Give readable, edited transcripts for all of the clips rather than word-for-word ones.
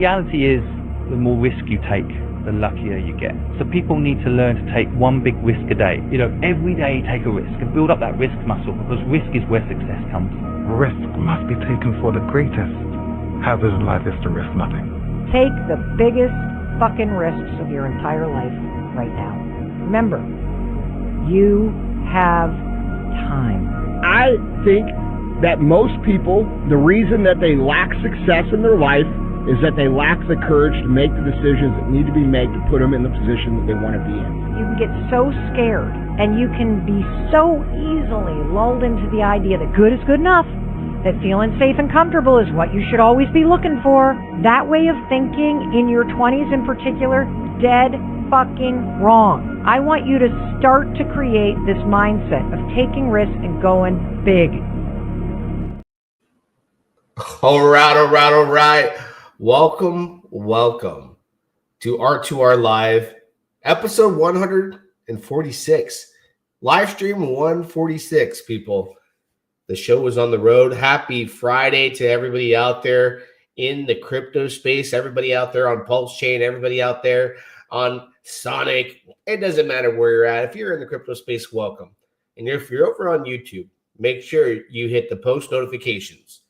Reality is, the more risk you take, the luckier you get. So people need to learn to take one big risk a day. Every day take a risk and build up that risk muscle, because risk is where success comes. Risk must be taken for the greatest. Hazard in life is to risk nothing. Take the biggest fucking risks of your entire life right now. Remember, you have time. I think that most people, the reason that they lack success in their life is that they lack the courage to make the decisions that need to be made to put them in the position that they want to be in. You can get so scared, and you can be so easily lulled into the idea that good is good enough, that feeling safe and comfortable is what you should always be looking for. That way of thinking, in your 20s in particular, dead fucking wrong. I want you to start to create this mindset of taking risks and going big. All right. Welcome to R2R Live, episode 146. Live stream 146, people. The show is on the road. Happy Friday to everybody out there in the crypto space, everybody out there on Pulse Chain, everybody out there on Sonic. It doesn't matter where you're at. If you're in the crypto space, welcome. And if you're over on YouTube, make sure you hit the post notifications.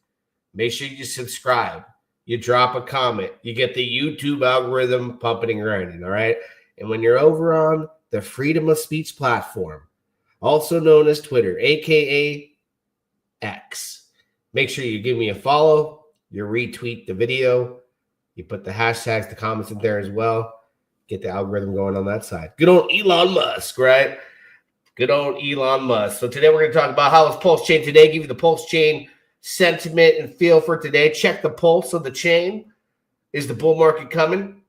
Make sure you subscribe. You drop a comment. You get the YouTube algorithm pumping and grinding, all right? And when you're over on the Freedom of Speech platform, also known as Twitter, a.k.a. X, make sure you give me a follow, you retweet the video, you put the hashtags, the comments in there as well. Get the algorithm going on that side. Good old Elon Musk, right? Good old Elon Musk. So today we're going to talk about how is Pulse Chain today, give you the Pulse Chain sentiment and feel for today. Check the pulse of the chain. Is the bull market coming?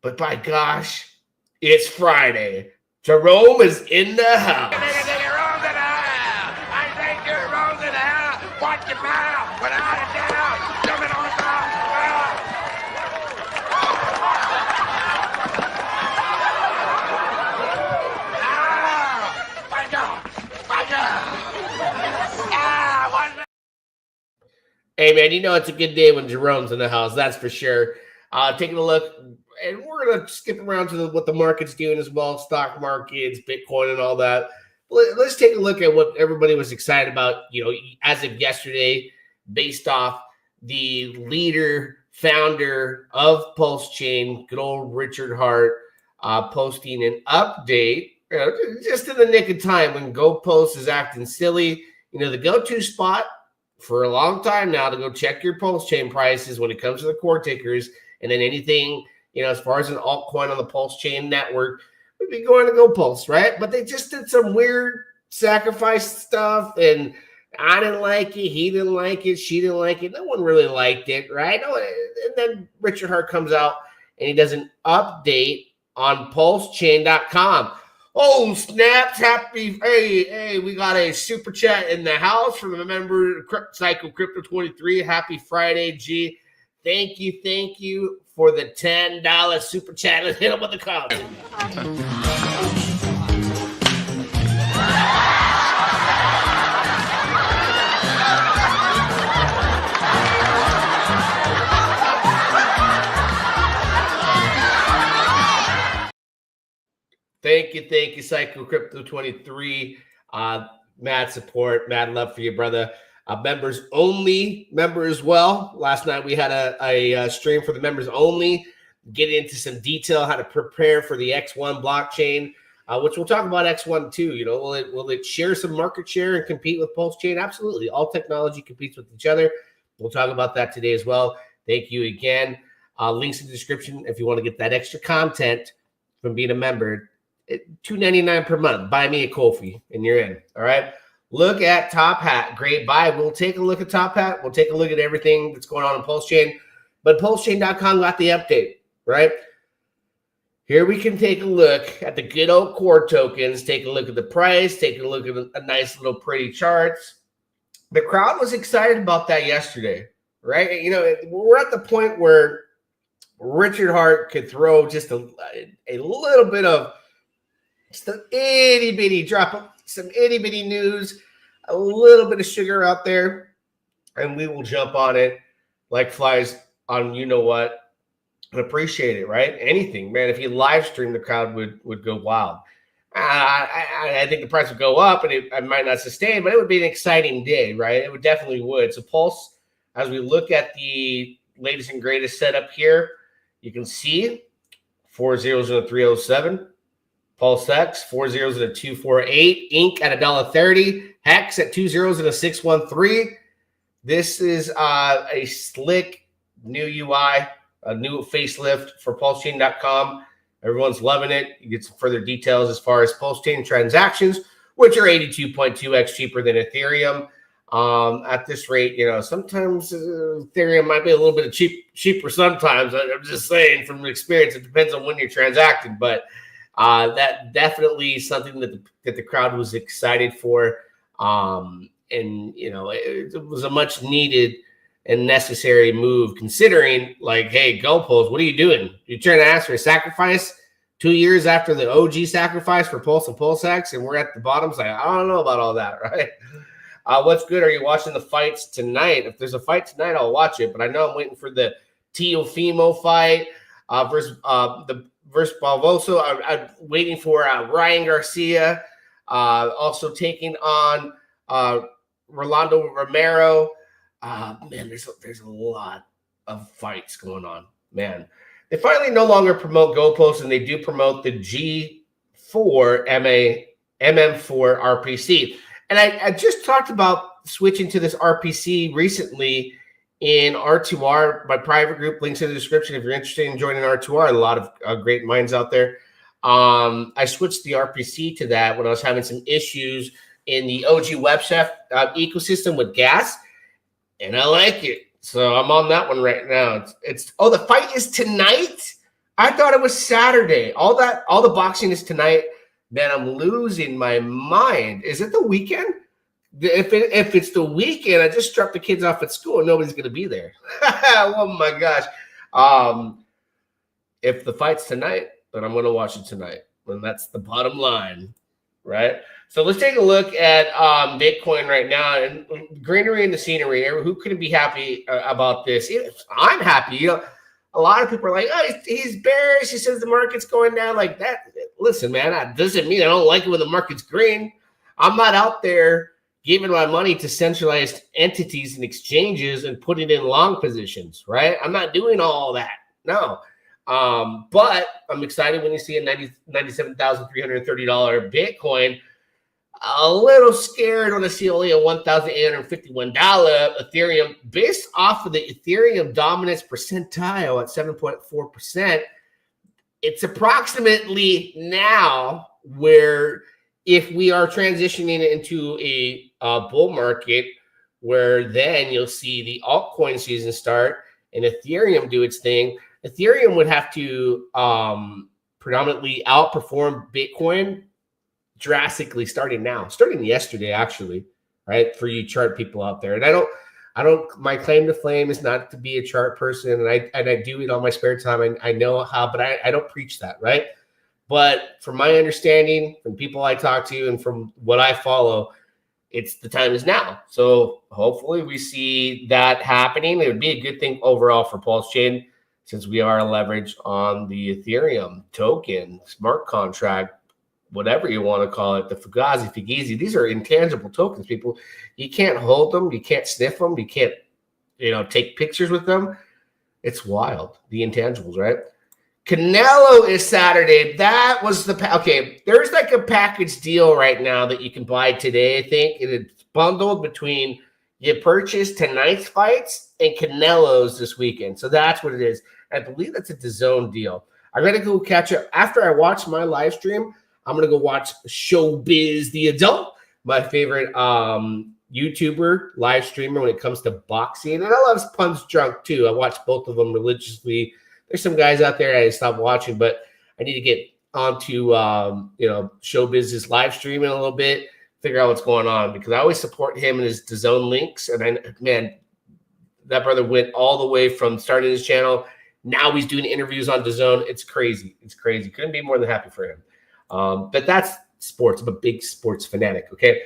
But by gosh, it's Friday. Jerome is in the house. Watch your mouth without a doubt. Jumping on the top. Hey, man, you know it's a good day when Jerome's in the house. That's for sure. Taking a look, and we're going to skip around to what the market's doing as well, stock markets, Bitcoin, and all that. Let's take a look at what everybody was excited about, as of yesterday, based off the leader, founder of Pulse Chain, good old Richard Hart, posting an update, just in the nick of time when GoPost is acting silly. The go-to spot for a long time now to go check your Pulse Chain prices when it comes to the core tickers, and then anything, as far as an altcoin on the Pulse Chain network, we'd be going to GoPulse, right? But they just did some weird sacrifice stuff, and I didn't like it, he didn't like it, she didn't like it, no one really liked it, right? And then Richard Hart comes out and he does an update on pulsechain.com. Oh, snaps, happy, hey, we got a super chat in the house from a member, Psycho Crypto 23. Happy Friday, G. Thank you for the $10 super chat. Let's hit him with the comment. Thank you, Psycho Crypto 23. Mad support, mad love for you, brother. Members only member as well. Last night we had a stream for the members only, getting into some detail how to prepare for the X1 blockchain, which we'll talk about X1 too. Will it share some market share and compete with Pulse Chain? Absolutely. All technology competes with each other. We'll talk about that today as well. Thank you again. Links in the description if you want to get that extra content from being a member. $2.99 per month. Buy me a Ko-fi and you're in. All right. Look at Top Hat. Great buy. We'll take a look at Top Hat. We'll take a look at everything that's going on in Pulse Chain. But pulsechain.com got the update, right? Here we can take a look at the good old core tokens, take a look at the price, take a look at a nice little pretty charts. The crowd was excited about that yesterday, right? We're at the point where Richard Hart could throw just a little bit of just an itty bitty drop, some itty bitty news, a little bit of sugar out there, and we will jump on it like flies on you know what. and appreciate it, right? Anything, man. If you live stream, the crowd would go wild. I think the price would go up, and it might not sustain, but it would be an exciting day, right? It would definitely would. So Pulse, as we look at the latest and greatest setup here, you can see 4 zeros and a 307. Pulse X, 4 zeros and a 248. Ink at $1.30. Hex at 2 zeros and a 613. This is a slick new UI, a new facelift for PulseChain.com. Everyone's loving it. You get some further details as far as Pulse Chain transactions, which are 82.2x cheaper than Ethereum. At this rate, sometimes Ethereum might be a little bit cheaper sometimes. I'm just saying from experience, it depends on when you're transacting, but that definitely is something that the crowd was excited for. It was a much needed and necessary move, considering, like, hey, Go Pulse, what are you doing? You're trying to ask for a sacrifice 2 years after the OG sacrifice for Pulse and Pulse X, and we're at the bottom. It's like, I don't know about all that, right? What's good? Are you watching the fights tonight? If there's a fight tonight, I'll watch it, but I know I'm waiting for the Teofimo fight versus Barbosa. I'm waiting for Ryan Garcia, also taking on Rolando Romero. Man, there's a lot of fights going on, man. They finally no longer promote GoPost, and they do promote the G4 MM4 RPC. And I just talked about switching to this RPC recently in R2R, my private group. Links in the description if you're interested in joining R2R. A lot of great minds out there. I switched the RPC to that when I was having some issues in the OG Web Chef ecosystem with gas, and I like it. So I'm on that one right now. The fight is tonight? I thought it was Saturday. All the boxing is tonight. Man, I'm losing my mind. Is it the weekend? If it's the weekend, I just dropped the kids off at school and nobody's going to be there. Oh my gosh. If the fight's tonight, then I'm going to watch it tonight. And that's the bottom line, right? So let's take a look at Bitcoin right now, and greenery in the scenery. Who couldn't be happy about this? I'm happy. A lot of people are like, oh, he's bearish. He says the market's going down like that. Listen, man, that doesn't mean I don't like it when the market's green. I'm not out there giving my money to centralized entities and exchanges and putting it in long positions, right? I'm not doing all that. No. But I'm excited when you see a $97,330 Bitcoin. A little scared when I see only a $1,851 Ethereum based off of the Ethereum dominance percentile at 7.4%. It's approximately now where if we are transitioning into a bull market, where then you'll see the altcoin season start and Ethereum do its thing, Ethereum would have to predominantly outperform Bitcoin drastically starting yesterday, actually, right? For you chart people out there. And I don't, my claim to fame is not to be a chart person. And I do it on my spare time. I know how, but I don't preach that, right? But from my understanding, from people I talk to and from what I follow, it's the time is now. So hopefully we see that happening. It would be a good thing overall for Pulse Chain, since we are leveraged on the Ethereum token, smart contract, whatever you want to call it, the Fugazi. These are intangible tokens, people. You can't hold them. You can't sniff them. You can't, take pictures with them. It's wild, the intangibles, right? Canelo is Saturday. That was there's like a package deal right now that you can buy today, I think. And it's bundled between you purchase tonight's fights and Canelo's this weekend. So that's what it is. I believe that's a DAZN deal. I'm going to go catch up. After I watch my live stream, I'm going to go watch Showbiz the Adult, my favorite YouTuber, live streamer when it comes to boxing. And I love Punch Drunk too. I watch both of them religiously. There's some guys out there I stopped watching, but I need to get onto Showbiz's live streaming a little bit, figure out what's going on, because I always support him and his DAZN links. And that brother went all the way from starting his channel. Now he's doing interviews on DAZN. It's crazy. Couldn't be more than happy for him. But that's sports. I'm a big sports fanatic. Okay.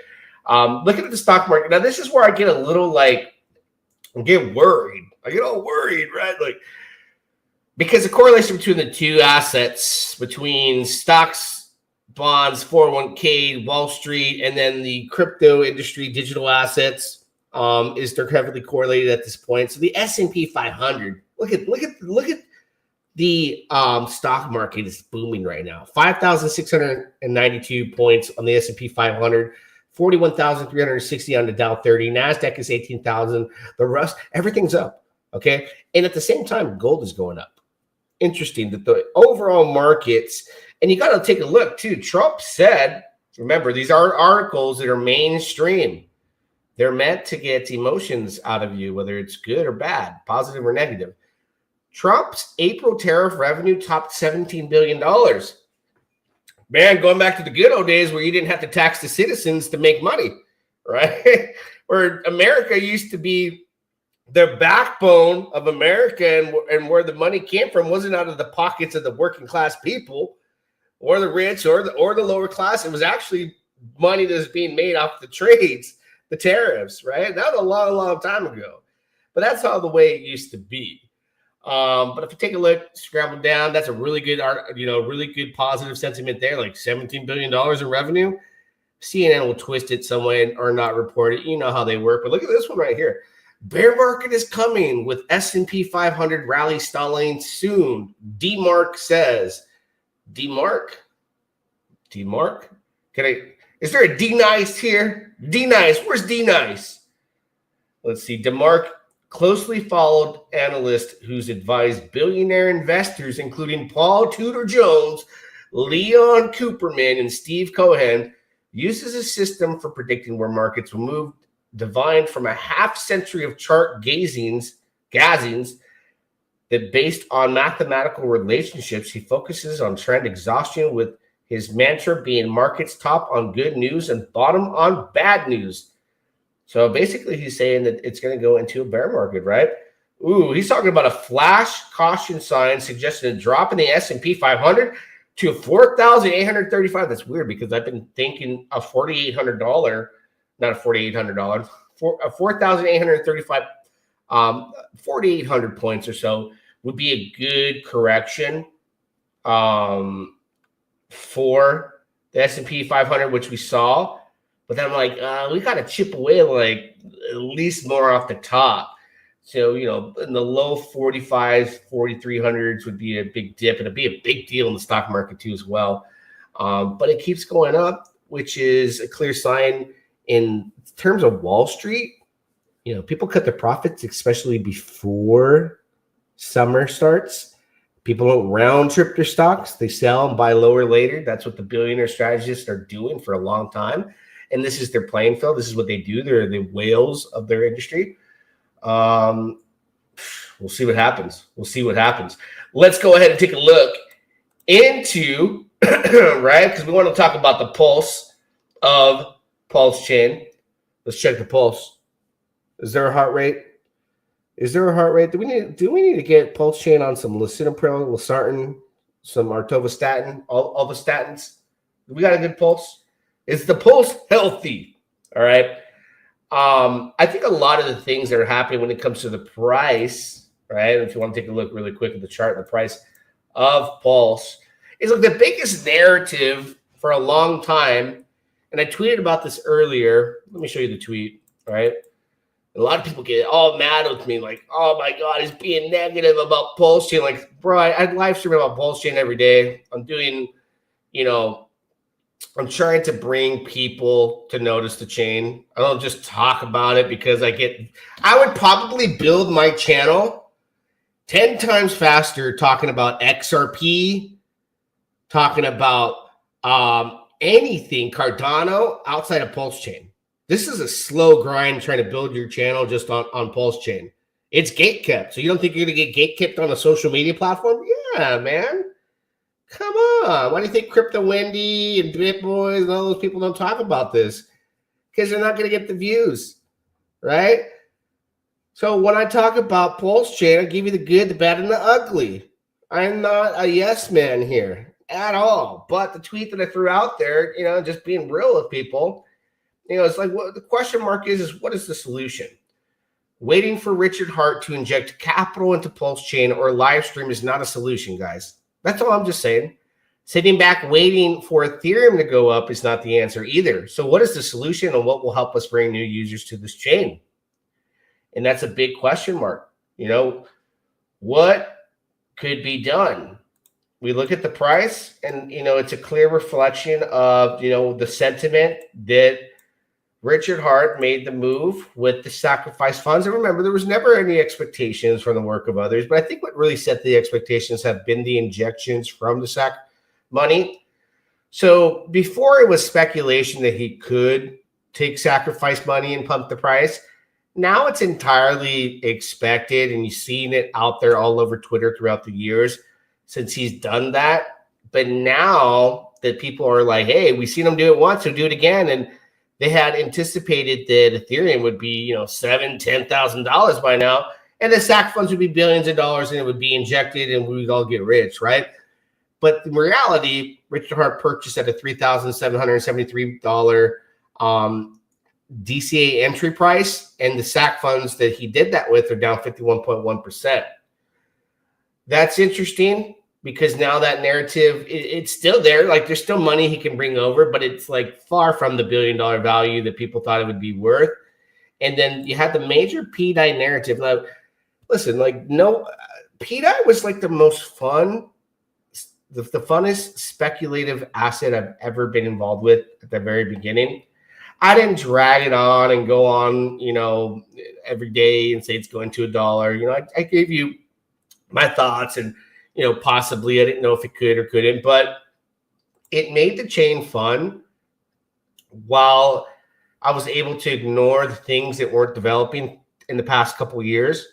Looking at the stock market. Now, this is where I get a little worried. I get all worried, right? Like, because the correlation between the two assets, between stocks, bonds, 401k, Wall Street, and then the crypto industry, digital assets, is they're heavily correlated at this point. So the S&P 500, look at the stock market is booming right now. 5,692 points on the S&P 500, 41,360 on the Dow 30. NASDAQ is 18,000. The rest, everything's up. Okay, and at the same time, gold is going up. Interesting that the overall markets, and you got to take a look too. Trump said, remember, these are articles that are mainstream. They're meant to get emotions out of you, whether it's good or bad, positive or negative. Trump's April tariff revenue topped $17 billion. Man, going back to the good old days where you didn't have to tax the citizens to make money, right? Where America used to be the backbone of America, and where the money came from wasn't out of the pockets of the working class people or the rich or the lower class. It was actually money that was being made off the trades, the tariffs, right? That was a long, long time ago. But that's how the way it used to be. But if you take a look, scramble down, that's a really good, really good positive sentiment there, like $17 billion in revenue. CNN will twist it some way or not report it. You know how they work. But look at this one right here. Bear market is coming with S&P 500 rally stalling soon. DMark says. DMark? Is there a D-Nice here? D-Nice, where's D-Nice? Let's see. DMark closely followed analyst who's advised billionaire investors, including Paul Tudor Jones, Leon Cooperman, and Steve Cohen, uses a system for predicting where markets will move, divined from a half century of chart gazings that based on mathematical relationships, he focuses on trend exhaustion, with his mantra being markets top on good news and bottom on bad news. So basically he's saying that it's going to go into a bear market, right? Ooh, he's talking about a flash caution sign suggesting a drop in the S&P 500 to 4,835. That's weird because I've been thinking a $4,800, not a $4,800, a 4,835, 4,800 points or so would be a good correction for the S&P 500, which we saw. But then I'm like, we got to chip away like at least more off the top. So, in the low 45s, 4,300s would be a big dip, and it'd be a big deal in the stock market too as well. But it keeps going up, which is a clear sign in terms of Wall Street. People cut their profits, especially before summer starts. People don't round trip their stocks. They sell and buy lower later. That's what the billionaire strategists are doing for a long time. And this is their playing field. This is what they do. They're the whales of their industry. We'll see what happens. Let's go ahead and take a look into, right? Because we want to talk about the pulse of Pulse Chain. Let's check the pulse. Is there a heart rate? Do we need to get Pulse Chain on some lisinopril, losartan, some artovastatin, all the statins? We got a good pulse? Is the pulse healthy? All right. I think a lot of the things that are happening when it comes to the price, right? If you want to take a look really quick at the chart, the price of Pulse is like the biggest narrative for a long time. And I tweeted about this earlier. Let me show you the tweet, right? A lot of people get all mad with me, like, oh my God, he's being negative about Pulse Chain. Like, bro, I live stream about Pulse Chain every day. I'm doing, I'm trying to bring people to notice the chain. I don't just talk about it because I would probably build my channel 10 times faster talking about XRP, talking about anything Cardano outside of Pulse Chain. This is a slow grind trying to build your channel just on Pulse Chain. It's gatekept. So you don't think you're going to get gatekept on a social media platform? Yeah, man. Come on. Why do you think Crypto Wendy and BitBoys and all those people don't talk about this? Because they're not going to get the views, right? So when I talk about Pulse Chain, I give you the good, the bad, and the ugly. I'm not a yes man here at all. But the tweet that I threw out there, just being real with people, it's like what the question mark is what is the solution? Waiting for Richard Hart to inject capital into Pulse Chain or live stream is not a solution, guys. That's all I'm just saying. Sitting back waiting for Ethereum to go up is not the answer either. So what is the solution, and what will help us bring new users to this chain? And that's a big question mark. You know, what could be done? We look at the price, and, you know, it's a clear reflection of, you know, the sentiment that Richard Hart made the move with the sacrifice funds. And remember, there was never any expectations from the work of others, but I think what really set the expectations have been the injections from the SAC money. So before, it was speculation that he could take sacrifice money and pump the price. Now it's entirely expected, and you've seen it out there all over Twitter throughout the years since he's done that. But now that people are like, hey, we've seen him do it once, so do it again. And they had anticipated that Ethereum would be, you know, $7,000, $10,000 by now, and the SAC funds would be billions of dollars, and it would be injected, and we would all get rich, right? But in reality, Richard Hart purchased at a $3,773 DCA entry price, and the SAC funds that he did that with are down 51.1%. That's interesting, because now that narrative, it's still there. Like, there's still money he can bring over, but it's like far from the $1 billion value that people thought it would be worth. And then you had the major PDI narrative. Now, listen, like, no, PDI was like the most fun, the funnest speculative asset I've ever been involved with at the very beginning. I didn't drag it on and go on, you know, every day and say it's going to $1. You know, I gave you my thoughts, and, you know, possibly I didn't know if it could or couldn't, but it made the chain fun while I was able to ignore the things that weren't developing in the past couple of years,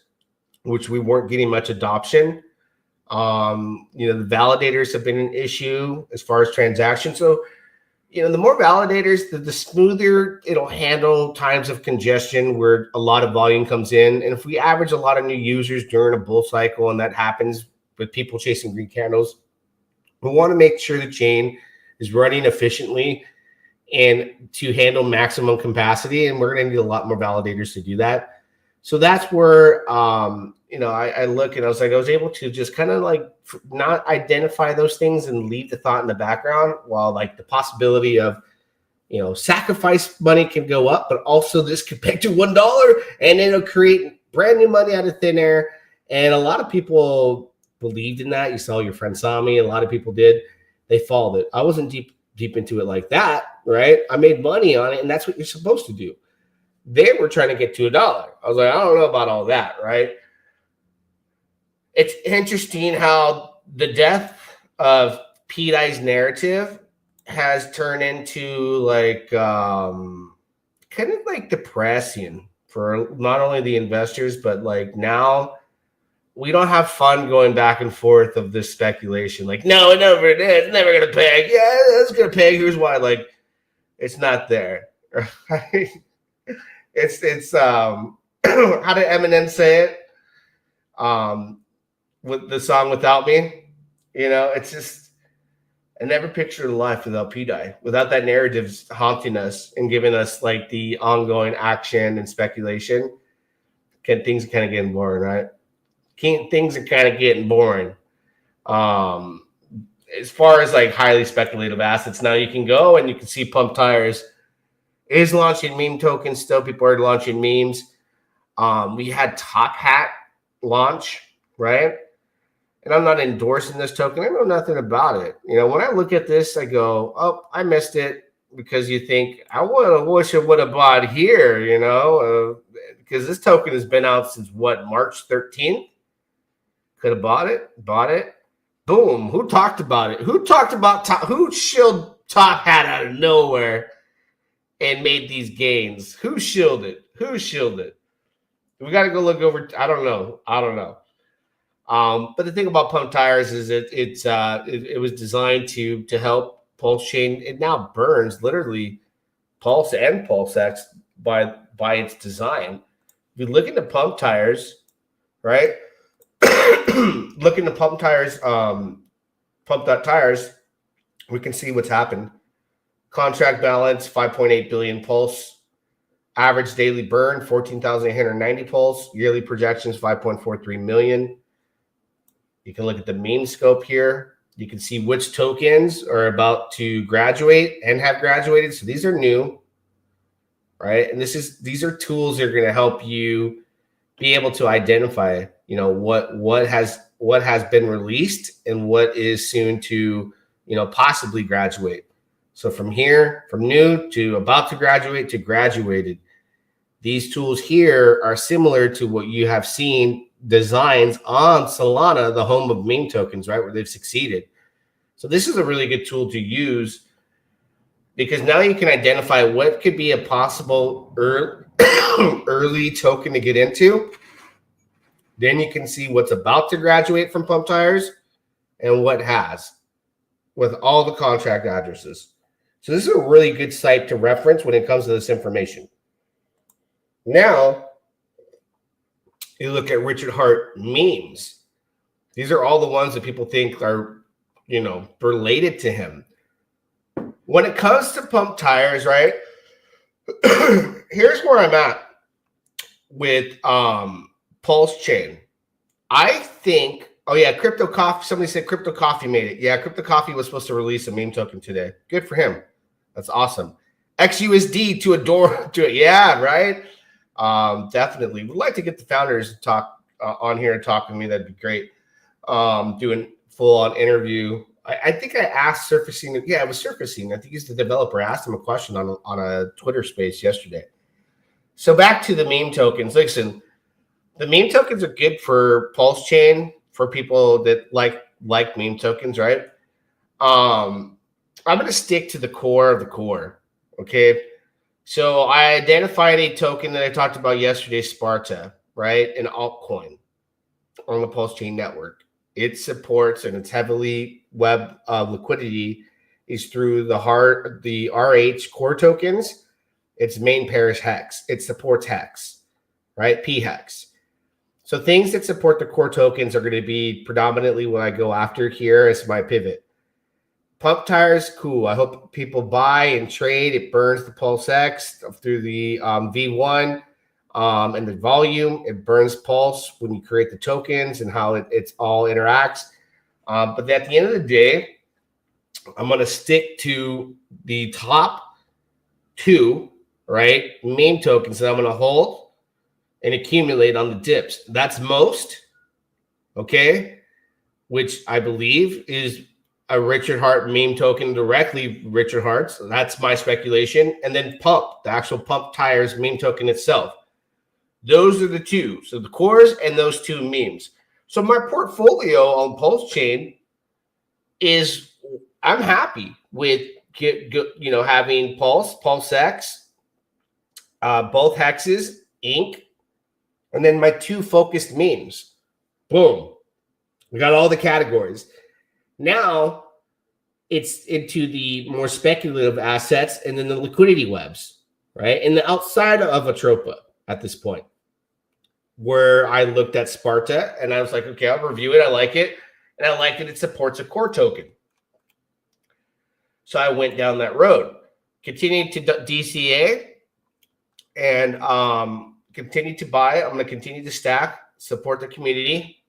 which we weren't getting much adoption. You know, the validators have been an issue as far as transactions. So, you know, the more validators, the smoother it'll handle times of congestion where a lot of volume comes in. And if we average a lot of new users during a bull cycle, and that happens with people chasing green candles, we want to make sure the chain is running efficiently and to handle maximum capacity. And we're going to need a lot more validators to do that. So that's where, you know, I look, and I was able to just kind of like not identify those things and leave the thought in the background, while like the possibility of, you know, sacrifice money can go up, but also this could peg to $1 and it'll create brand new money out of thin air. And a lot of people believed in that. You saw your friend Sami, a lot of people did. They followed it. I wasn't deep into it like that, right? I made money on it, and that's what you're supposed to do. They were trying to get to $1. I was like, I don't know about all that, right? It's interesting how the death of PDI's narrative has turned into like kind of like depressing for not only the investors, but like now we don't have fun going back and forth of this speculation. Like, no, it never is. It's never going to peg. Yeah, it's going to peg. Here's why. Like, it's not there. Right? It's how did Eminem say it? With the song Without Me, you know, it's just, I never pictured a life without PDI, without that narrative haunting us and giving us like the ongoing action and speculation. Things are kind of getting boring, right? Things are kind of getting boring. As far as like highly speculative assets, now you can go and you can see Pump Tires is launching meme tokens still. People are launching memes. We had Top Hat launch, right? And I'm not endorsing this token. I know nothing about it. You know, when I look at this, I go, oh, I missed it, because you think, I wish I would have bought here, you know, because this token has been out since what, March 13th? Could have bought it. Boom. Who talked about it? Who shilled Top Hat out of nowhere and made these gains? Who shilled it? We got to go look over. I don't know. But the thing about Pump Tires is it was designed to help Pulse Chain. It now burns literally Pulse and PulseX by its design. If you look into Pump Tires, right? Look into Pump Tires, pump.tires, we can see what's happened. Contract balance, 5.8 billion Pulse. Average daily burn, 14,890 pulse. Yearly projections, 5.43 million. You can look at the meme scope here. You can see which tokens are about to graduate and have graduated. So these are new, right? And these are tools that are going to help you be able to identify, you know, what has been released and what is soon to, you know, possibly graduate. So from here, from new to about to graduate to graduated, these tools here are similar to what you have seen designs on Solana, the home of meme tokens, right, where they've succeeded. So this is a really good tool to use because now you can identify what could be a possible early token to get into. Then you can see what's about to graduate from Pump Tires and what has with all the contract addresses. So this is a really good site to reference when it comes to this information. Now, you look at Richard Hart memes. These are all the ones that people think are, you know, related to him. When it comes to Pump Tires, right, here's where I'm at with Pulse Chain. I think, oh yeah, Crypto Coffee, somebody said Crypto Coffee made it. Yeah, Crypto Coffee was supposed to release a meme token today. Good for him. That's awesome. XUSD to adore to it. Yeah, right. Definitely would like to get the founders to talk on here and talk with me. That'd be great. Doing full on interview. I think I asked Surfacing. Yeah, it was Surfacing. I think he's the developer. I asked him a question on a Twitter space yesterday. So back to the meme tokens. Listen, the meme tokens are good for Pulse Chain for people that like meme tokens, right? I'm going to stick to the core of the core. Okay. So I identified a token that I talked about yesterday, Sparta, right? An altcoin on the Pulse Chain network. It supports and it's heavily web liquidity is through the RH core tokens. Its main pair is Hex. It supports Hex, right? P Hex. So things that support the core tokens are going to be predominantly what I go after here as my pivot. Pump Tires, cool. I hope people buy and trade. It burns the Pulse X through the V1 and the volume. It burns Pulse when you create the tokens and how it's all interacts. But at the end of the day, I'm going to stick to the top two, right, meme tokens that I'm going to hold and accumulate on the dips. That's most, okay, which I believe is a Richard Hart meme token directly Richard Hart's. That's my speculation. And then Pump, the actual Pump Tires meme token itself. Those are the two. So the cores and those two memes. So my portfolio on Pulse Chain is, I'm happy with, you know, having Pulse X, both hexes, ink, and then my two focused memes. Boom. We got all the categories. Now it's into the more speculative assets and then the liquidity webs, right? And the outside of Atropa at this point, where I looked at Sparta and I was like, okay, I'll review it. I like it. And I like that it supports a core token. So I went down that road, continued to DCA and continue to buy. I'm going to continue to stack, support the community,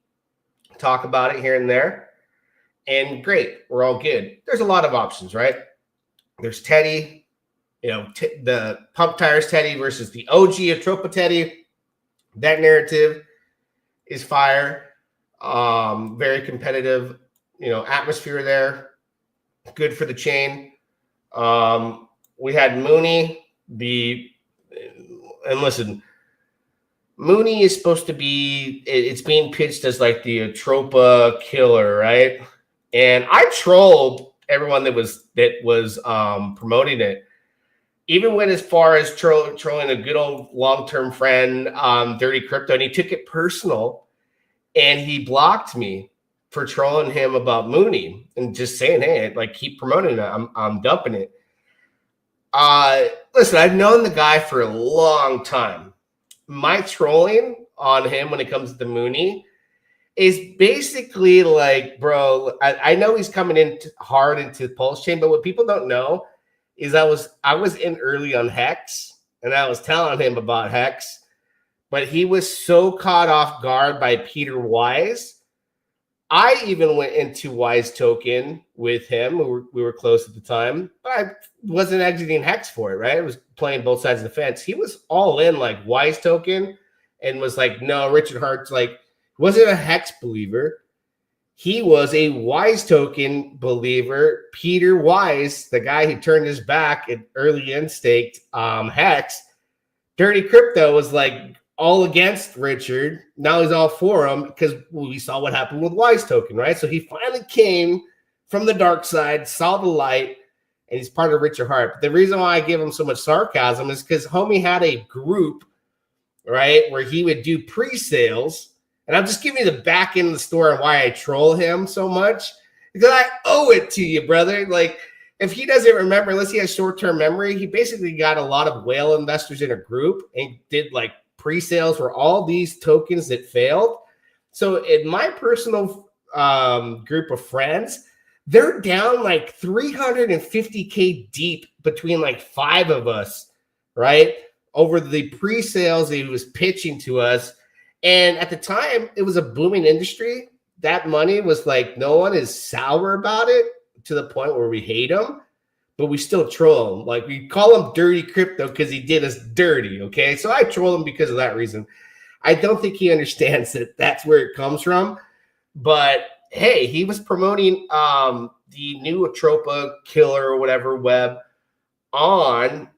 talk about it here and there. And great, we're all good. There's a lot of options, right? There's Teddy, you know, the Pump Tires Teddy versus the OG Atropa Teddy. That narrative is fire. Very competitive, you know, atmosphere there. Good for the chain. We had Mooney, and listen, Mooney is supposed to be, it's being pitched as like the Atropa killer, right? And I trolled everyone that was promoting it. Even went as far as trolling a good old long-term friend, Dirty Crypto, and he took it personal, and he blocked me for trolling him about Mooney and just saying, "Hey, like keep promoting it. I'm dumping it." Listen, I've known the guy for a long time. My trolling on him when it comes to Mooney is basically like, bro, I know he's coming in hard into Pulse Chain, but what people don't know is I was in early on Hex, and I was telling him about Hex, but he was so caught off guard by Peter Wise. I even went into Wise Token with him. We were close at the time, but I wasn't exiting Hex for it, right? I was playing both sides of the fence. He was all in like Wise Token and was like, no, Richard Hart's like, wasn't a Hex believer. He was a Wise Token believer. Peter Wise, the guy who turned his back at early instaked Hex, Dirty Crypto was like all against Richard. Now he's all for him because we saw what happened with Wise Token, right? So he finally came from the dark side, saw the light, and he's part of Richard Hart. But the reason why I give him so much sarcasm is because homie had a group, right, where he would do pre-sales. And I'm just giving you the back end of the story and why I troll him so much. Because I owe it to you, brother. Like, if he doesn't remember, unless he has short-term memory, he basically got a lot of whale investors in a group and did like pre-sales for all these tokens that failed. So in my personal group of friends, they're down like 350K deep between like 5 of us, right? Over the pre-sales he was pitching to us. And at the time, it was a booming industry. That money was like, no one is sour about it to the point where we hate him, but we still troll him. Like, we call him Dirty Crypto because he did us dirty, okay? So I troll him because of that reason. I don't think he understands that that's where it comes from. But, hey, he was promoting the new Atropa Killer or whatever web on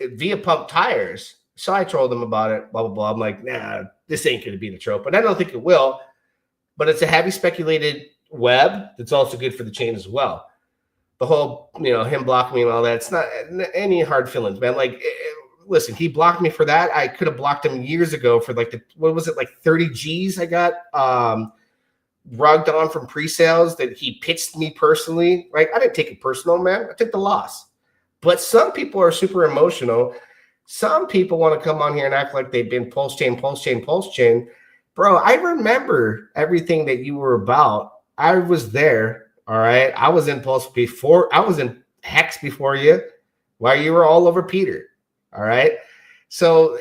via pump tires. So I trolled him about it, blah, blah, blah. I'm like, nah, this ain't going to be the trope. And I don't think it will, but it's a heavy speculated web that's also good for the chain as well. The whole, him blocking me and all that, it's not any hard feelings, man. Like, listen, he blocked me for that. I could have blocked him years ago for like 30 G's I got rugged on from pre-sales that he pitched me personally. Right? I didn't take it personal, man. I took the loss. But some people are super emotional. Some people want to come on here and act like they've been pulse chain. Bro, I remember everything that you were about. I was there, all right? I was in Pulse before. I was in Hex before you, while you were all over Peter, all right? So,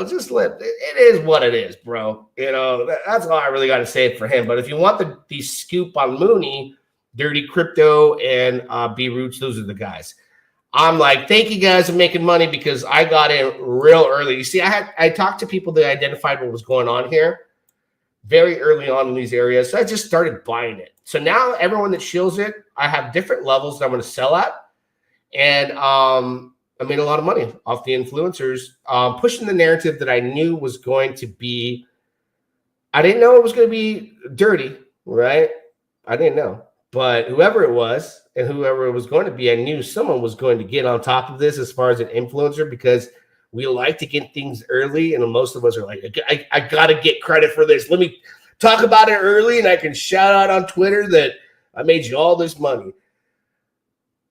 just it is what it is, bro. That's all I really got to say for him. But if you want the scoop on Mooney, Dirty Crypto, and B Roots, those are the guys. I'm like, thank you guys for making money because I got in real early. You see, I talked to people that identified what was going on here very early on in these areas. So I just started buying it. So now everyone that shills it, I have different levels that I'm going to sell at. And I made a lot of money off the influencers, pushing the narrative that I knew was going to be, I didn't know it was going to be dirty, right? I didn't know. But whoever it was and whoever it was going to be, I knew someone was going to get on top of this as far as an influencer because we like to get things early. And most of us are like, I got to get credit for this. Let me talk about it early and I can shout out on Twitter that I made you all this money.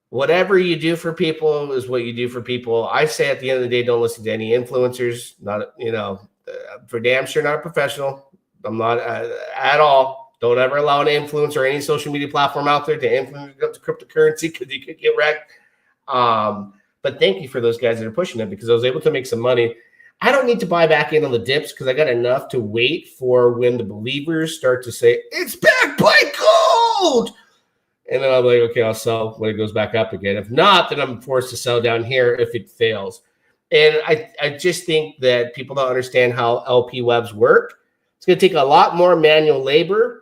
Whatever you do for people is what you do for people. I say at the end of the day, don't listen to any influencers. Not, for damn sure not a professional. I'm not at all. Don't ever allow an influencer or any social media platform out there to influence cryptocurrency because you could get wrecked. But thank you for those guys that are pushing it because I was able to make some money. I don't need to buy back in on the dips because I got enough to wait for when the believers start to say, it's back by gold. And then I'm like, okay, I'll sell when it goes back up again. If not, then I'm forced to sell down here if it fails. And I just think that people don't understand how LP webs work. It's going to take a lot more manual labor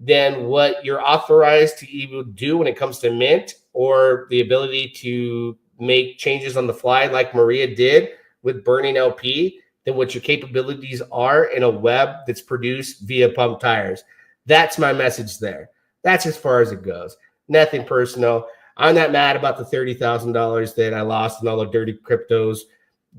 than what you're authorized to even do when it comes to mint or the ability to make changes on the fly like Maria did with burning LP than what your capabilities are in a web that's produced via pump tires. That's my message there. That's as far as it goes. Nothing personal. I'm not mad about the $30,000 that I lost in all the dirty cryptos,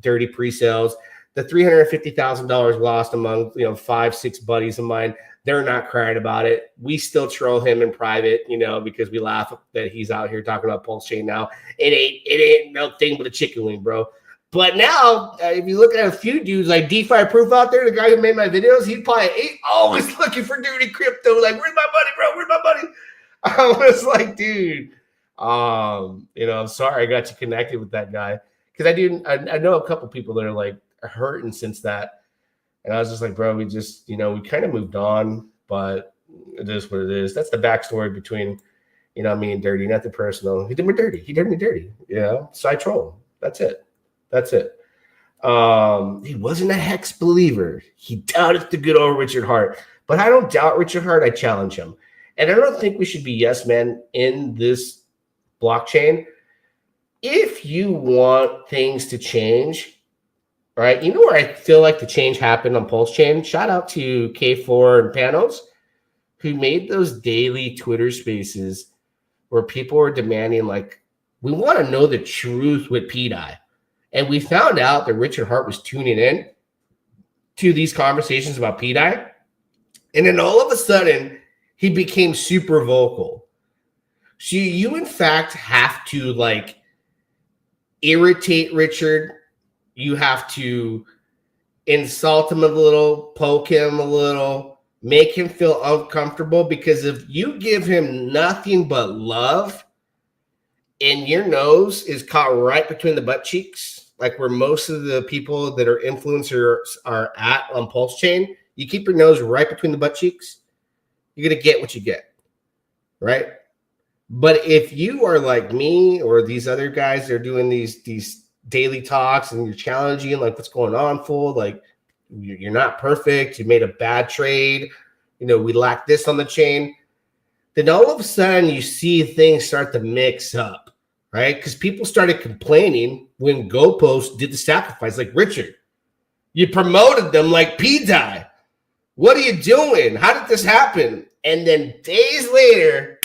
dirty pre-sales. The $350,000 lost among 5-6 buddies of mine. They're not crying about it. We still troll him in private, because we laugh that he's out here talking about Pulse Chain now. It ain't no thing but a chicken wing, bro. But now, if you look at a few dudes like DeFi Proof out there, the guy who made my videos, he probably always looking for dirty crypto. Like, where's my money, bro? Where's my money? I was like, dude, I'm sorry I got you connected with that guy. I know a couple people that are like hurting since that. And I was just like, bro, we just, we kind of moved on, but it is what it is. That's the backstory between, me and Dirty, nothing personal. He did me dirty. So I troll him. That's it. He wasn't a hex believer. He doubted the good old Richard Hart. But I don't doubt Richard Hart. I challenge him. And I don't think we should be yes men in this blockchain. If you want things to change, right? You know where I feel like the change happened on Pulse Chain? Shout out to K4 and Panos, who made those daily Twitter spaces where people were demanding, like, we want to know the truth with PDI. And we found out that Richard Hart was tuning in to these conversations about PDI. And then all of a sudden, he became super vocal. So you in fact have to like irritate Richard. You have to insult him a little, poke him a little, make him feel uncomfortable, because if you give him nothing but love and your nose is caught right between the butt cheeks, like where most of the people that are influencers are at on Pulse Chain, you keep your nose right between the butt cheeks, you're going to get what you get, right? But if you are like me or these other guys that are doing these daily talks and you're challenging, like, what's going on, fool? Like, you're not perfect. You made a bad trade. We lack this on the chain. Then all of a sudden you see things start to mix up, right? Because people started complaining when GoPost did the sacrifice. Like, Richard, you promoted them like P-Die. What are you doing? How did this happen? And then days later,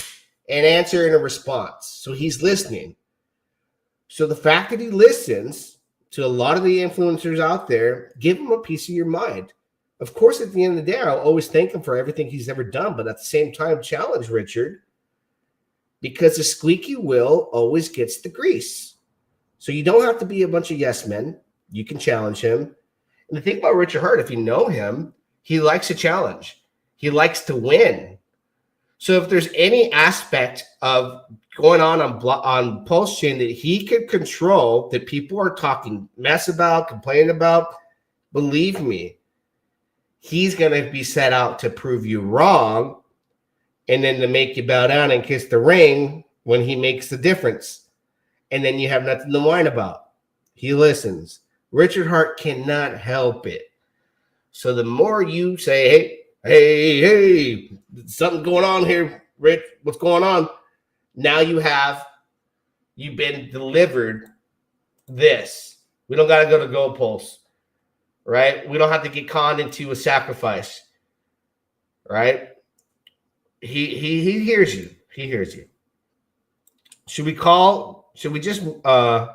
an answer and a response. So he's listening. So the fact that he listens to a lot of the influencers out there, give him a piece of your mind. Of course, at the end of the day, I'll always thank him for everything he's ever done, but at the same time, challenge Richard, because the squeaky wheel always gets the grease. So you don't have to be a bunch of yes men. You can challenge him. And the thing about Richard Hart, if you know him, he likes a challenge. He likes to win. So if there's any aspect of going on Pulse Chain that he could control, that people are talking mess about, complaining about, believe me, he's going to be set out to prove you wrong and then to make you bow down and kiss the ring when he makes the difference. And then you have nothing to whine about. He listens. Richard Hart cannot help it. So the more you say, hey, something going on here, Rich, what's going on? Now you've been delivered this. We don't got to go to Gold Pulse, right? We don't have to get conned into a sacrifice, right? He hears you. He hears you. Should we just, I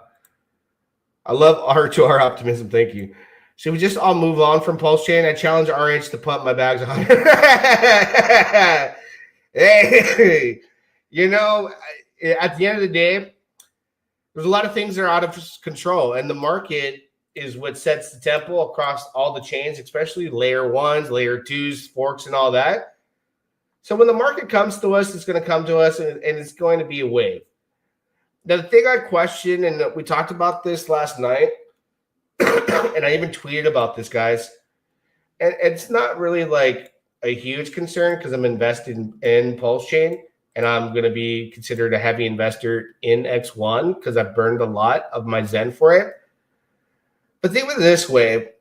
love R2R optimism. Thank you. Should we just all move on from Pulse Chain? I challenge RH to pump my bags 100. Hey, at the end of the day, there's a lot of things that are out of control, and the market is what sets the tempo across all the chains, especially layer ones, layer twos, forks, and all that. So when the market comes to us, it's going to come to us, and it's going to be a wave. Now, the thing I question, and we talked about this last night, and I even tweeted about this, guys, and it's not really like a huge concern because I'm invested in Pulse Chain, and I'm going to be considered a heavy investor in X1 because I've burned a lot of my Zen for it. But think of it this way,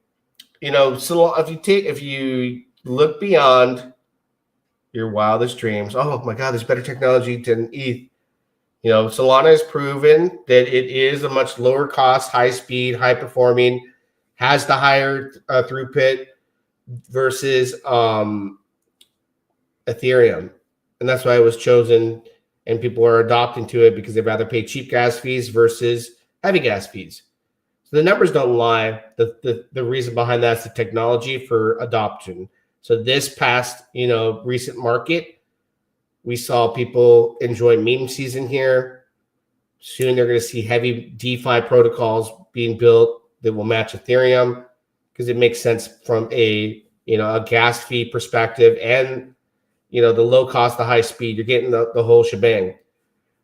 so if you look beyond your wildest dreams, oh my God, there's better technology than ETH. Solana has proven that it is a much lower cost, high speed, high performing, has the higher throughput versus Ethereum. And that's why it was chosen, and people are adopting to it because they'd rather pay cheap gas fees versus heavy gas fees. So the numbers don't lie. The reason behind that is the technology for adoption. So this past, recent market, we saw people enjoy meme season here. Soon they're going to see heavy DeFi protocols being built that will match Ethereum because it makes sense from a gas fee perspective and, the low cost, the high speed. You're getting the whole shebang.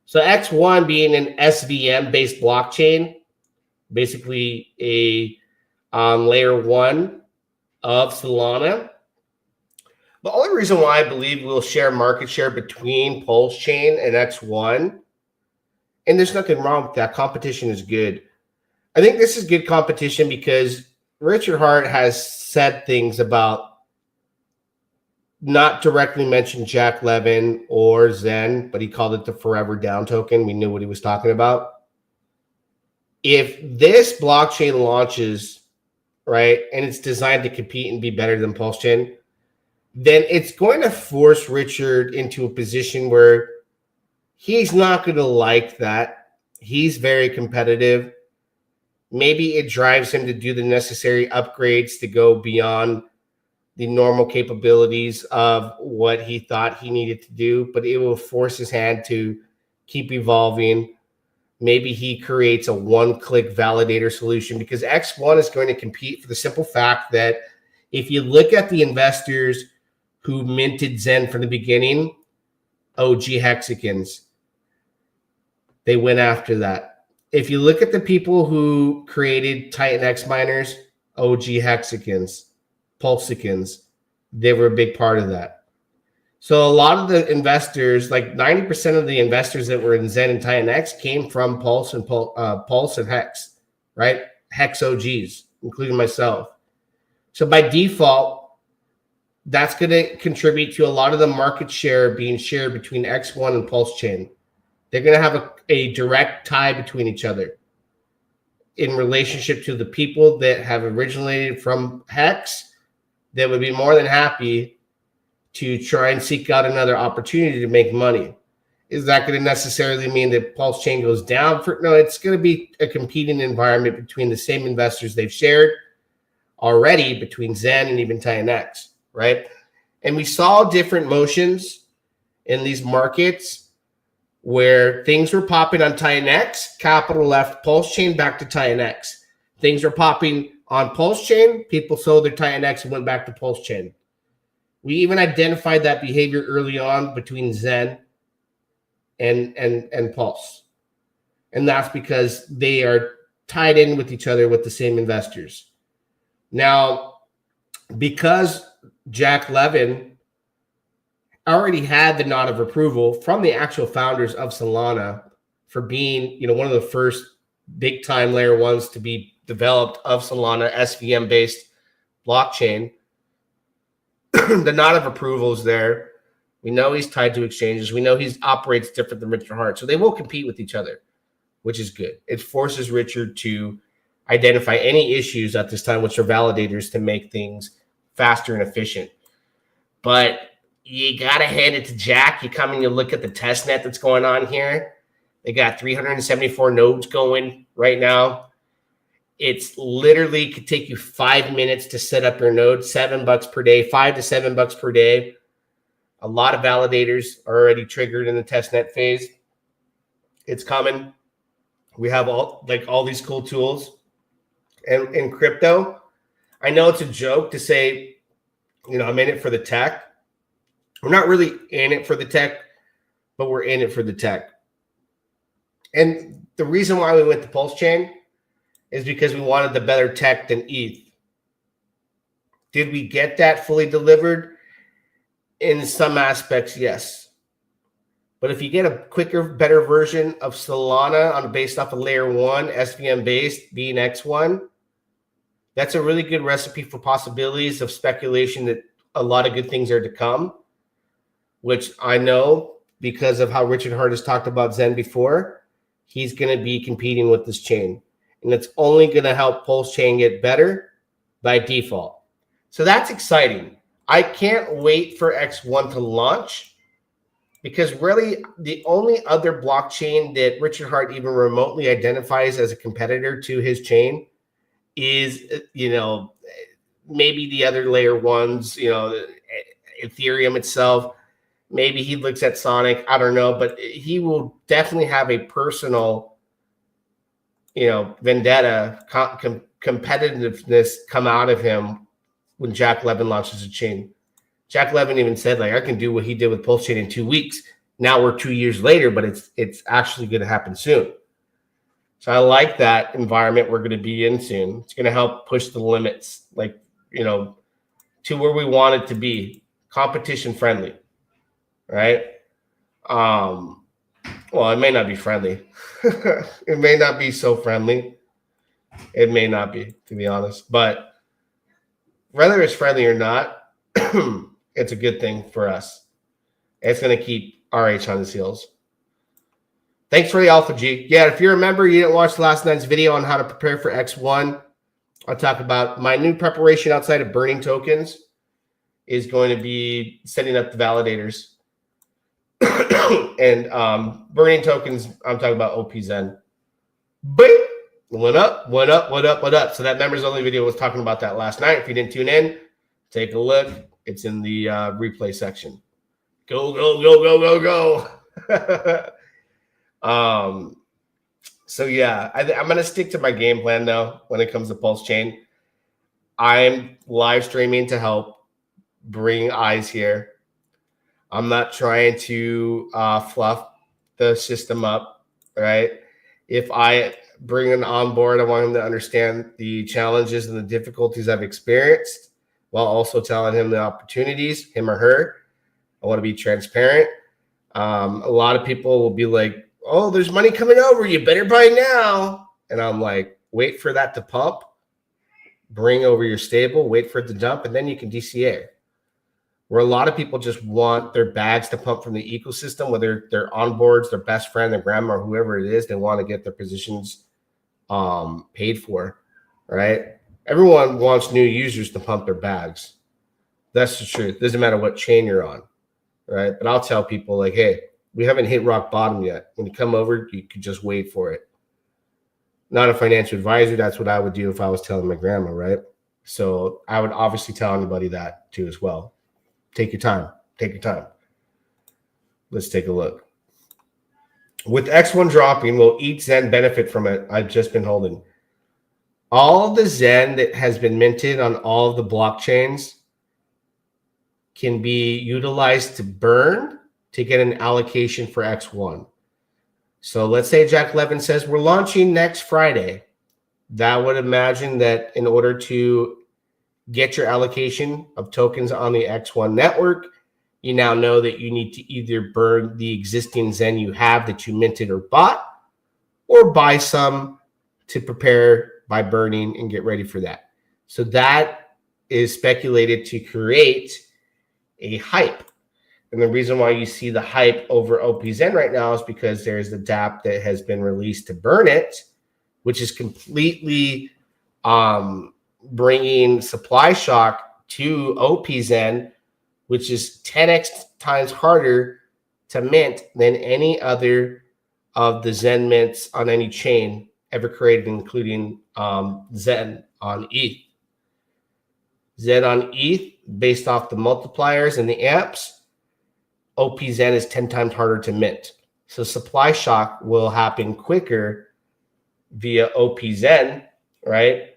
So X1 being an SVM based blockchain basically a layer 1 of Solana. The only reason why I believe we'll share market share between Pulse Chain and X1, and there's nothing wrong with that. Competition is good. I think this is good competition because Richard Hart has said things about not directly mentioned Jack Levin or Zen, but he called it the forever down token. We knew what he was talking about. If this blockchain launches, right, and it's designed to compete and be better than Pulse Chain, then it's going to force Richard into a position where he's not going to like that. He's very competitive. Maybe it drives him to do the necessary upgrades to go beyond the normal capabilities of what he thought he needed to do, but it will force his hand to keep evolving. Maybe he creates a one-click validator solution because X1 is going to compete for the simple fact that if you look at the investors who minted Zen from the beginning, OG Hexicans, they went after that. If you look at the people who created Titan X miners, OG Hexicans, Pulsicans, they were a big part of that. So a lot of the investors, like 90% of the investors that were in Zen and Titan X came from Pulse and Hex, right? Hex OGs, including myself. So by default, that's going to contribute to a lot of the market share being shared between X1 and Pulse Chain. They're going to have a direct tie between each other in relationship to the people that have originated from Hex that would be more than happy to try and seek out another opportunity to make money. Is that going to necessarily mean that Pulse Chain goes down? No, it's going to be a competing environment between the same investors they've shared already between Zen and even Titan X, right? And we saw different motions in these markets where things were popping on Titan X, capital left Pulse Chain back to Titan X. Things were popping on Pulse Chain, people sold their Titan X and went back to Pulse Chain. We even identified that behavior early on between Zen and Pulse. And that's because they are tied in with each other with the same investors. Now, because Jack Levin already had the nod of approval from the actual founders of Solana for being, one of the first big time layer 1s to be developed of Solana, SVM based blockchain. The nod of approval is there. We know he's tied to exchanges. We know he operates different than Richard Hart. So they will compete with each other, which is good. It forces Richard to identify any issues at this time, which are validators, to make things faster and efficient. But you got to hand it to Jack. You come and you look at the test net that's going on here. They got 374 nodes going right now. It's literally could take you 5 minutes to set up your node, $7 per day, $5 to $7 per day. A lot of validators are already triggered in the testnet phase. It's coming. We have all these cool tools. And in crypto, I know it's a joke to say, I'm in it for the tech. We're not really in it for the tech, but we're in it for the tech. And the reason why we went to Pulse Chain is because we wanted the better tech than ETH. Did we get that fully delivered? In some aspects, yes. But if you get a quicker, better version of Solana based off of layer 1, SVM based, being X1, that's a really good recipe for possibilities of speculation that a lot of good things are to come, which I know because of how Richard Hart has talked about Zen before, he's going to be competing with this chain. And it's only going to help Pulse Chain get better by default. So that's exciting. I can't wait for X1 to launch because really the only other blockchain that Richard Hart even remotely identifies as a competitor to his chain is, maybe the other layer 1s, Ethereum itself. Maybe he looks at Sonic. I don't know, but he will definitely have a personal vendetta, competitiveness come out of him when Jack Levin launches a chain. Jack Levin even said, I can do what he did with Pulse Chain in 2 weeks. Now we're 2 years later, but it's actually going to happen soon. So I like that environment we're going to be in soon. It's going to help push the limits, like, to where we want it to be, competition friendly, right? Well, it may not be friendly. It may not be so friendly. It may not be, to be honest. But whether it's friendly or not, it's a good thing for us. It's going to keep RH on his heels. Thanks for the Alpha G. Yeah, if you remember, you didn't watch last night's video on how to prepare for X1. I'll talk about my new preparation outside of burning tokens is going to be setting up the validators. And burning tokens, I'm talking about OP Zen. Bing! What up, what up, what up, what up? So that members only video was talking about that last night. If you didn't tune in, take a look. It's in the replay section. Go, go, go, go, go, go. So yeah, I'm going to stick to my game plan though when it comes to Pulse Chain. I'm live streaming to help bring eyes here. I'm not trying to fluff the system up, right? If I bring an on board, I want him to understand the challenges and the difficulties I've experienced while also telling him the opportunities, him or her. I want to be transparent. A lot of people will be like, oh, there's money coming over. You better buy now. And I'm like, wait for that to pump. Bring over your stable. Wait for it to dump. And then you can DCA. Where a lot of people just want their bags to pump from the ecosystem, whether they're onboards, their best friend, their grandma, or whoever it is, they want to get their positions paid for, right? Everyone wants new users to pump their bags. That's the truth. Doesn't matter what chain you're on, right? But I'll tell people like, hey, we haven't hit rock bottom yet. When you come over, you could just wait for it. Not a financial advisor. That's what I would do if I was telling my grandma, right? So I would obviously tell anybody that too as well. Take your time. Take your time. Let's take a look. With X1 dropping, will each Zen benefit from it? I've just been holding. All the Zen that has been minted on all of the blockchains can be utilized to burn to get an allocation for X1. So let's say Jack Levin says we're launching next Friday. That would imagine that in order to get your allocation of tokens on the X1 network, you now know that you need to either burn the existing Zen you have that you minted or bought, or buy some to prepare by burning and get ready for that. So that is speculated to create a hype. And the reason why you see the hype over OP Zen right now is because there's the DApp that has been released to burn it, which is completely bringing supply shock to OP Zen, which is 10x times harder to mint than any other of the Zen mints on any chain ever created, including Zen on ETH. Zen on ETH, based off the multipliers and the amps, OP Zen is 10 times harder to mint. So supply shock will happen quicker via OP Zen, right?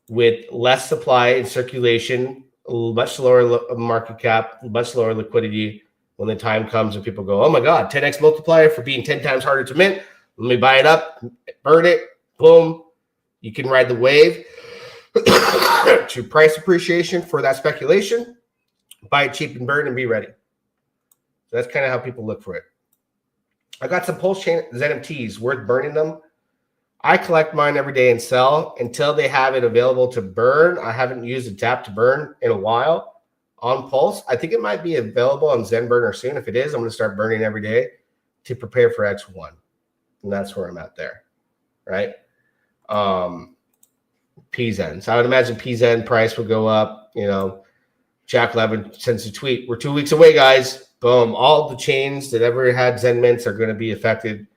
With less supply in circulation, much lower market cap, much lower liquidity. When the time comes and people go, oh my God, 10x multiplier for being 10 times harder to mint. Let me buy it up, burn it, boom. You can ride the wave to price appreciation for that speculation. Buy it cheap and burn and be ready. So that's kind of how people look for it. I got some Pulse Chain ZMTs worth burning them. I collect mine every day and sell until they have it available to burn. I haven't used a DApp to burn in a while on Pulse. I think it might be available on ZenBurner soon. If it is, I'm going to start burning every day to prepare for X1. And that's where I'm at there, right? PZen. So I would imagine PZen price will go up. You know, Jack Levin sends a tweet. We're 2 weeks away, guys. Boom. All the chains that ever had Zen mints are going to be affected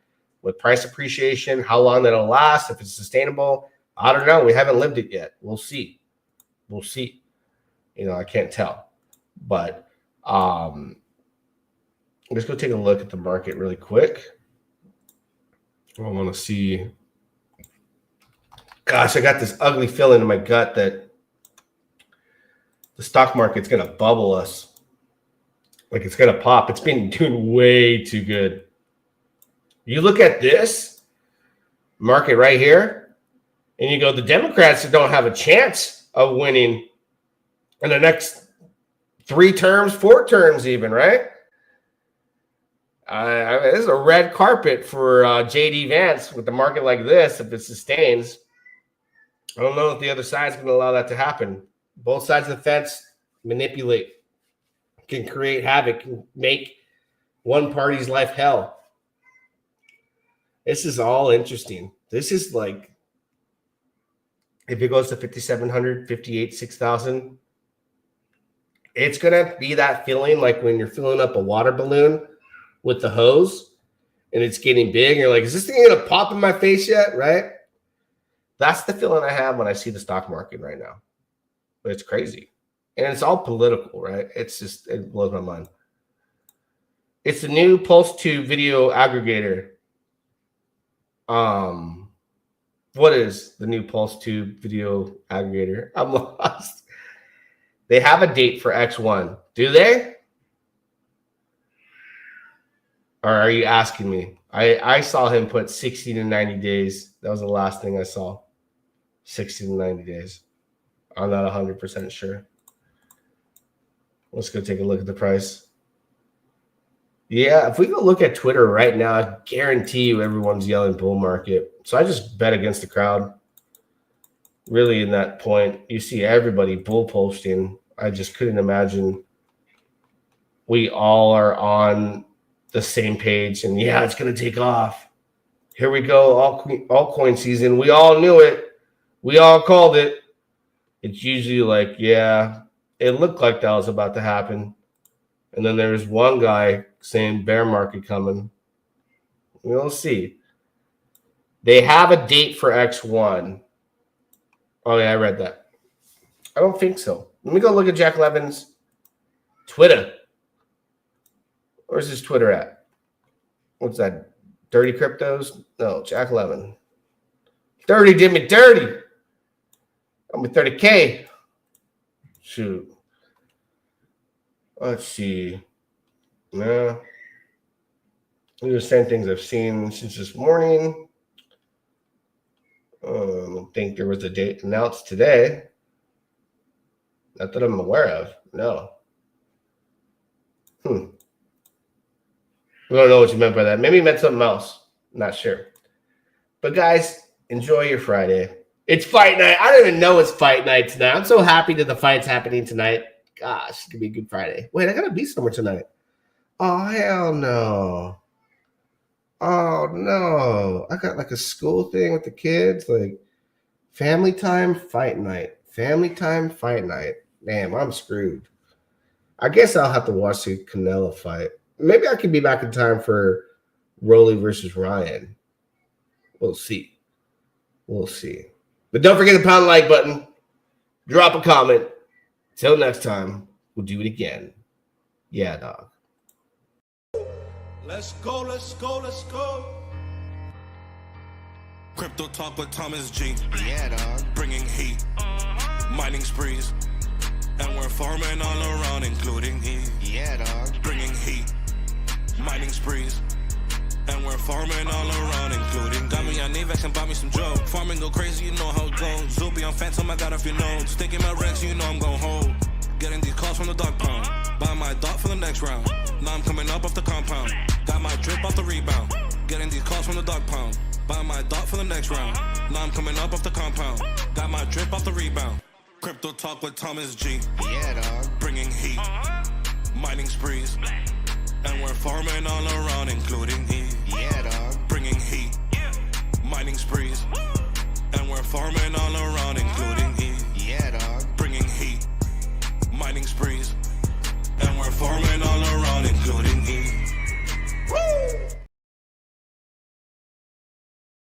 with price appreciation. How long that'll last, if it's sustainable, I don't know. We haven't lived it yet. We'll see. We'll see. You know, I can't tell. But let's go take a look at the market really quick. I want to see. Gosh, I got this ugly feeling in my gut that the stock market's going to bubble us. Like it's going to pop. It's been doing way too good. You look at this, market right here, and you go, the Democrats don't have a chance of winning in the next 3 terms, 4 terms even, right? This is a red carpet for J.D. Vance with the market like this if it sustains. I don't know if the other side's going to allow that to happen. Both sides of the fence manipulate, can create havoc, can make one party's life hell. This is all interesting. This is like, if it goes to 5,700, 58, 6,000, it's going to be that feeling like when you're filling up a water balloon with the hose and it's getting big. And you're like, is this thing going to pop in my face yet? Right? That's the feeling I have when I see the stock market right now. But it's crazy. And it's all political, right? It's just, it blows my mind. It's the new Pulse 2 video aggregator. What is the new Pulse 2 video aggregator? I'm lost. They have a date for X1. Do they? Or are you asking me? I saw him put 60 to 90 days. That was the last thing I saw. 60 to 90 days. I'm not 100% sure. Let's go take a look at the price. Yeah, if we go look at Twitter right now, I guarantee you everyone's yelling bull market. So I just bet against the crowd. Really, in that point, you see everybody bull posting. I just couldn't imagine we all are on the same page. And yeah, it's going to take off. Here we go, all coin season. We all knew it. We all called it. It's usually like, yeah, it looked like that was about to happen. And then there's one guy saying bear market coming. We'll see. They have a date for X1. Oh, yeah, I read that. I don't think so. Let me go look at Jack Levin's Twitter. Where's his Twitter at? What's that? Dirty Cryptos? No, Jack Levin. 30 did me dirty. I'm with 30K. Shoot. Let's see. No. These are the same things I've seen since this morning. I don't think there was a date announced today. Not that I'm aware of. No. I don't know what you meant by that. Maybe you meant something else. Not sure. But guys, enjoy your Friday. It's fight night. I don't even know it's fight night tonight. I'm so happy that the fight's happening tonight. Gosh, it's going to be a good Friday. Wait, I got to be somewhere tonight. Oh, hell no. Oh, no. I got like a school thing with the kids. Like family time, fight night. Family time, fight night. Damn, I'm screwed. I guess I'll have to watch the Canelo fight. Maybe I can be back in time for Rolly versus Ryan. We'll see. We'll see. But don't forget to pound the like button. Drop a comment. Till next time, we'll do it again. Yeah, dog. Let's go, let's go, let's go. Crypto talk with Thomas G. Yeah, dog. Bringing heat. Mining sprees. And we're farming all around, including heat. Yeah, dog. Bringing heat. Mining sprees. And we're farming all around, including got me on Avex and bought me some Joe. Farming go crazy, you know how it goes. Zuby on Phantom, I got a few nodes. Sticking my Rex, you know I'm gon' hold. Getting these calls from the dog pound. Buy my dot for the next round. Now I'm coming up off the compound. Got my drip off the rebound. Getting these calls from the dog pound. Buy my dot for the next round. Now I'm coming up off the compound. Got my drip off the rebound. Crypto talk with Thomas G. Yeah, dog. Bringing heat. Mining sprees. And we're farming all around, including heat. Yeah, dog. Bringing heat. Mining sprees. And we're farming